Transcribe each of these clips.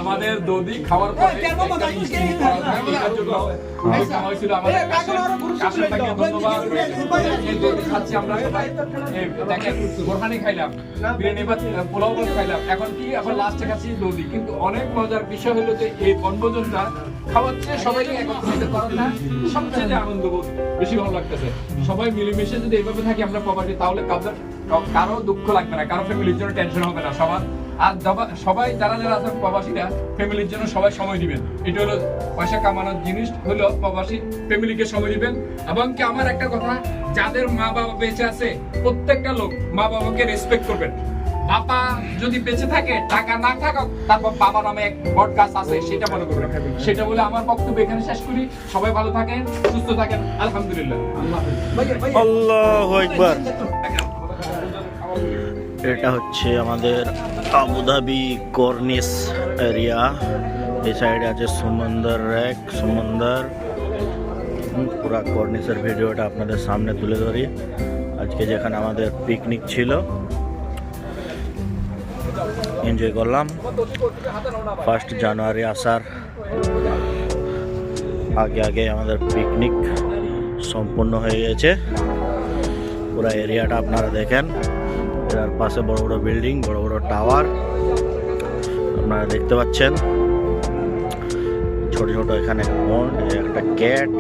আমাদের দদি খাওয়ার পরে খাচ্ছি আমরা সবাই বোরহানি খাইলাম, বিরিয়ানি বা পোলাও খাইলাম, এখন কি এখন লাস্টে খাচ্ছি দদি। কিন্তু অনেক মজার বিষয় হলো যে এই বনভোজনটা খাওয়াচ্ছে সবাইকে একত্রিত করার না, সবচেয়ে আনন্দ বেশি ভালো লাগতেছে। সবাই মিলেমিশে যদি এইভাবে থাকি আমরা প্রবাসী, তাহলে কারো দুঃখ লাগবে না, কারো ফ্যামিলির জন্য টেনশন হবে না সবার। আর সবাই যারা আছেন প্রবাসীরা ফ্যামিলির জন্য সবাই সময় দিবেন। এটা হলো পয়সা কামানোর জিনিস হলো প্রবাসী ফ্যামিলিকে সময় দিবেন। এবং কি আমার একটা কথা, যাদের মা বাবা বেঁচে আছে প্রত্যেকটা লোক মা বাবাকে রেসপেক্ট করবেন। বাবা যদি বেঁচে থাকে, টাকা না থাকুক, তারপর বাবা নামে এক বট গাছ আছে, সেটা মনে করবেন। সেটা বলে আমার বক্তব্য এখানে শেষ করি। সবাই ভালো থাকেন, সুস্থ থাকেন, আলহামদুলিল্লাহ। আল্লাহু আকবার। এটা হচ্ছে আমাদের আবুধাবি কর্নিস এরিয়া। এই সাইডে আছে সমুদ্র রেক, সমুদ্র। পুরা কর্নিসের ভিডিওটা আপনাদের সামনে তুলে ধরি। আজকে যেখানে আমাদের পিকনিক ছিল, এনজয় করলাম। 1 জানুয়ারি আসার আগে আমাদের পিকনিক সম্পূর্ণ হয়ে গেছে। পুরা এরিয়াটা আপনারা দেখেন। এর পাশে বড় বড় বিল্ডিং, বড় বড় টাওয়ার আপনারা দেখতে পাচ্ছেন। ছোট ছোট এখানে পন্ড, একটা ক্যাট,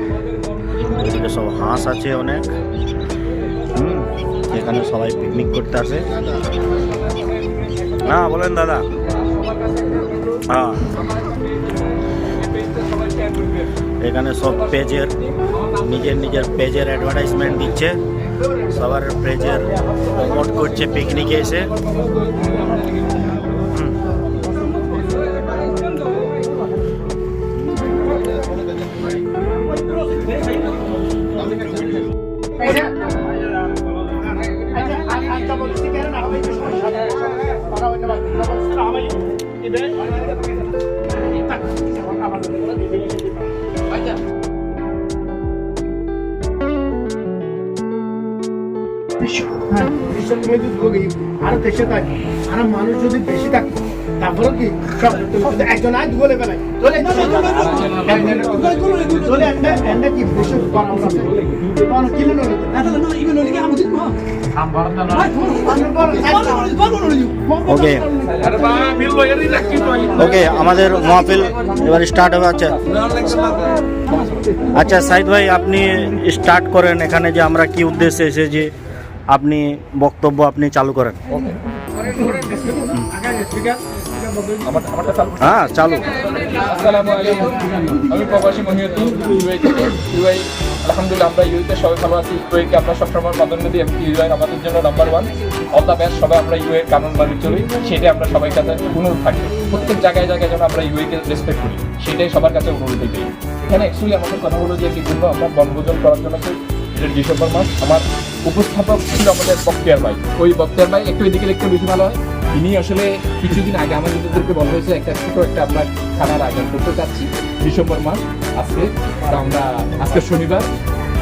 এদিকে সব হাঁস আছে অনেক। এখানে সবাই পিকনিক করতে আসে। না বলেন দাদা। হ্যাঁ, এখানে সব পেজের নিজের পেজের অ্যাডভার্টাইজমেন্ট দিচ্ছে, সবার পেজের প্রমোট করছে পিকনিকে এসে। আরো দেশে থাকে, আর মানুষ যদি বেশি থাকে, তারপরে কি একজন আজ বলে বেলায় কি বেশি ওকে ওকে, আমাদের মাহফিল এবার স্টার্ট হবে। আচ্ছা আচ্ছা সাইদ ভাই, আপনি স্টার্ট করেন। এখানে যে আমরা কি উদ্দেশ্যে এসেছি, আপনি বক্তব্য আপনি চালু করেন। হ্যাঁ চালু। আসসালামু আলাইকুম, আমি প্রবাসী মহিউদ্দিন, ইউএই থেকে। ইউএই আলহামদুলিল্লাহ আমরা ইউএইতে সবাই ভালো আছি। ইউএইকে আমরা সবসময় প্রাধান্য দিই। ইউএই আমাদের জন্য নাম্বার 1। All the best. সবাই আমরা ইউএই কানুন মানি চলি, সেটাই আমরা সবাই কাছে অনুরোধ থাকি। প্রত্যেক জায়গায় যেন আমরা ইউএইকে রেসপেক্ট করি, সেটাই সবার কাছে অনুরোধ দিই। এখানে অ্যাকচুয়ালি আমাদের কথা হলো যে বিভিন্ন আমরা বনভোজন করার জন্য এটা ডিসেম্বর মাস। আমার উপস্থাপক ছিল আমাদের বক্তিয়ার ভাই। ওই বক্তিয়ার ভাই একটু এদিকে একটু বেশি ভালো হয়। তিনি আসলে কিছুদিন আগে আমাদেরকে বলা হয়েছে একটা ছোট একটা আমরা খানার আয়োজন করতে চাচ্ছি ডিসেম্বর মাস। আমরা আজকে শনিবার,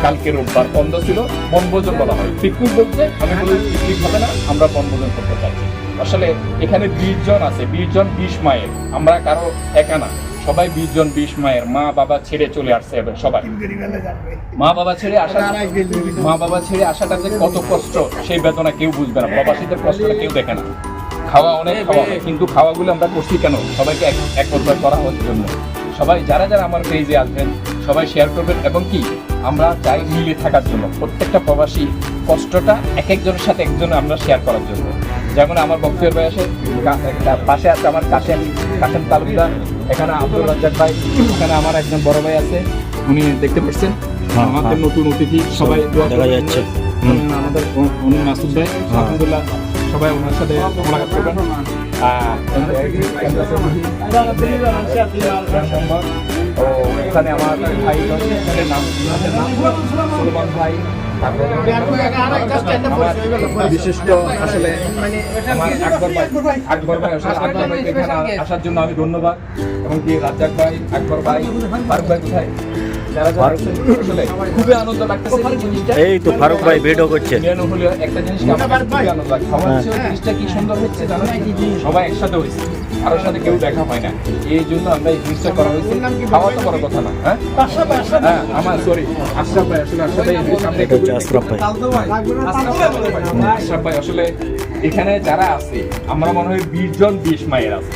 কালকে রোববার বন্ধ ছিল। বনভোজন বলা হয়, পিকনিক বলতে আমি বলি পিকনিক হবে না, আমরা বনভোজন করতে চাচ্ছি। আসলে এখানে 20 জন আছে, 20 জন 20 মায়ের। আমরা কারো একা না, সবাই 20 জন 20 মায়ের। মা বাবা ছেড়ে চলে আসছে সবাই। মা বাবা ছেড়ে আসাটা যে কত কষ্ট, সেই বেদনা কেউ বুঝবে না। প্রবাসীদের কষ্টটা কেউ দেখে না। খাওয়া অনেক খাওয়া হয়, কিন্তু খাওয়াগুলো আমরা করছি কেন? সবাইকে একত্র করা হওয়ার জন্য। সবাই যারা আমার পেজে আসবেন সবাই শেয়ার করবেন, এবং কি আমরা চাই মিলে থাকার জন্য। প্রত্যেকটা প্রবাসী কষ্টটা একজনের সাথে একজন আমরা শেয়ার করার জন্য। যেমন আমার বক্তব্যের ভাই আসে, পাশে আছে আমার কাশেম তালুকদার, এখানে আব্দুল রাজ্জাক ভাই, এখানে আমার একজন বড় ভাই আছে, উনি দেখতে পাচ্ছেন আমাদের নতুন অতিথি। সবাই দেখা যাচ্ছে আমাদের উনি মাসুদ ভাই, আলহামদুলিল্লাহ সবাই ওনার সাথে মোলাকাত করবেন। এখানে আমার ভাই নাম সুলমান ভাই, বিশিষ্ট আসলে আকবর ভাই আসার জন্য আমি ধন্যবাদ। এবং কি রাজ্জাক ভাই, আকবর ভাই, ফারুক ভাই কোথায়? যারা যারা আছেন, আসলে খুবই আনন্দ লাগতেছে এই জিনিসটা। এই তো ফারুক ভাই ভিডিও করছে। মিলন হলে একটা জিনিসকে আমার কাছে খুবই আনন্দ লাগে। আমার কাছে ওই জিনিসটা কি সুন্দর হচ্ছে জানো, সবাই একসাথে হয়েছে, কারোর সাথে কেউ দেখা হয় না, এই জন্য আমরা এই জিনিসটা করা হয়েছে। খাওয়া তো বড় কথা না, হ্যাঁ হ্যাঁ আমার সরি আশরাফ ভাই, আসলে আশরাফ ভাই সামনে এটা হচ্ছে আশরাফ ভাই। আশরাফ ভাই আসলে এখানে যারা আছে আমরা মনে হয় 20 জন 20 মায়ের আছে।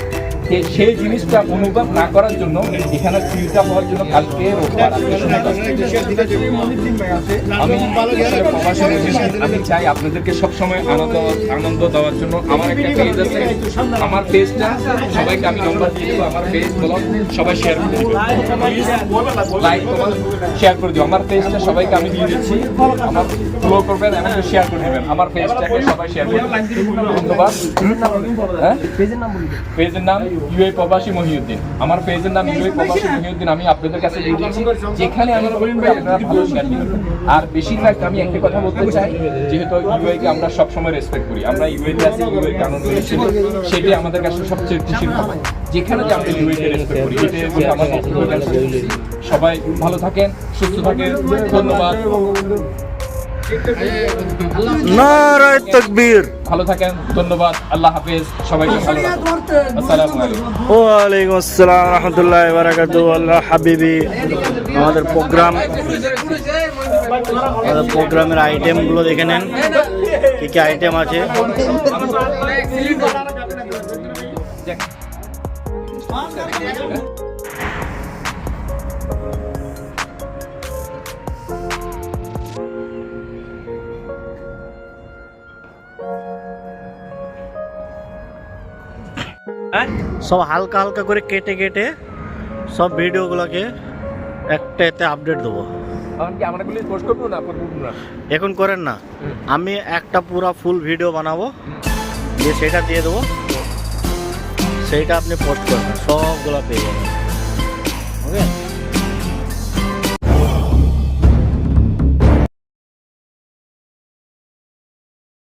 সেই জিনিসটা অনুভব না করার জন্য এখানে ফিল্টার হওয়ার জন্য কালকে রোববার আমি আসলে প্রবাসী হিসেবে আমি চাই আপনাদেরকে সবসময় আনন্দ দেওয়ার জন্য আমার একটা পেজ আছে, আমার পেজটা সবাইকে আমি নম্বর দিয়ে দেবো, আমার পেজ বলো সবাই শেয়ার করে দিবে, লাইক তোমার শেয়ার করে দিও, আমার পেজটা সবাইকে আমি দিয়ে দিচ্ছি, আমার ফলো করবেন এবং শেয়ার করে দিবেন, আমার পেজটাকে সবাই শেয়ার করে দিবেন। ধন্যবাদ। হ্যাঁ পেজের নাম ইউএই প্রবাসী মহিউদ্দিন, আমার পেজের নাম ইউএই প্রবাসী মহিউদ্দিন। আমি আপনাদের কাছে দিয়ে দিচ্ছি, যেখানে আমি আপনারা ভালো শেয়ার দিবেন। আর বেশিরভাগ আমি একটা কথা বলতে চাই, যেহেতু ইউএই কে আমরা সবসময় রেসপেক্ট করি, আমরা ইউএই তে আছি, ইউএই কারণ সেটাই আমাদের কাছে সবচেয়ে খুশির খবর, যেখানে যে আমরা ইউএই কে রেসপেক্ট করি, এটাই হচ্ছে আমার বক্তব্য। সবাই ভালো থাকেন, সুস্থ থাকেন, ধন্যবাদ। নারায়ে তাকবীর। ভালো থাকেন, ধন্যবাদ, আল্লাহ হাফেজ, সবাইকে ভালো রাখুন, আসসালামু আলাইকুম। ওয়ালাইকুম আসসালাম রাহমাতুল্লাহি ওয়া বারাকাতুহু। আল্লাহ হাবিবি, আমাদের প্রোগ্রামের আইটেমগুলো দেখে নেন, কি কি আইটেম আছে। সব হালকা হালকা করে কেটে কেটে সব ভিডিওগুলোকে একটা এতে আপডেট দেবো। এখন কি আমরা গুলি পোস্ট করবো না করবো না? এখন করেন না, আমি একটা পুরো ফুল ভিডিও বানাবো, দিয়ে সেটা দিয়ে দেবো, সেইটা আপনি পোস্ট করবেন, সবগুলো পেয়ে যাবেন। ওকে।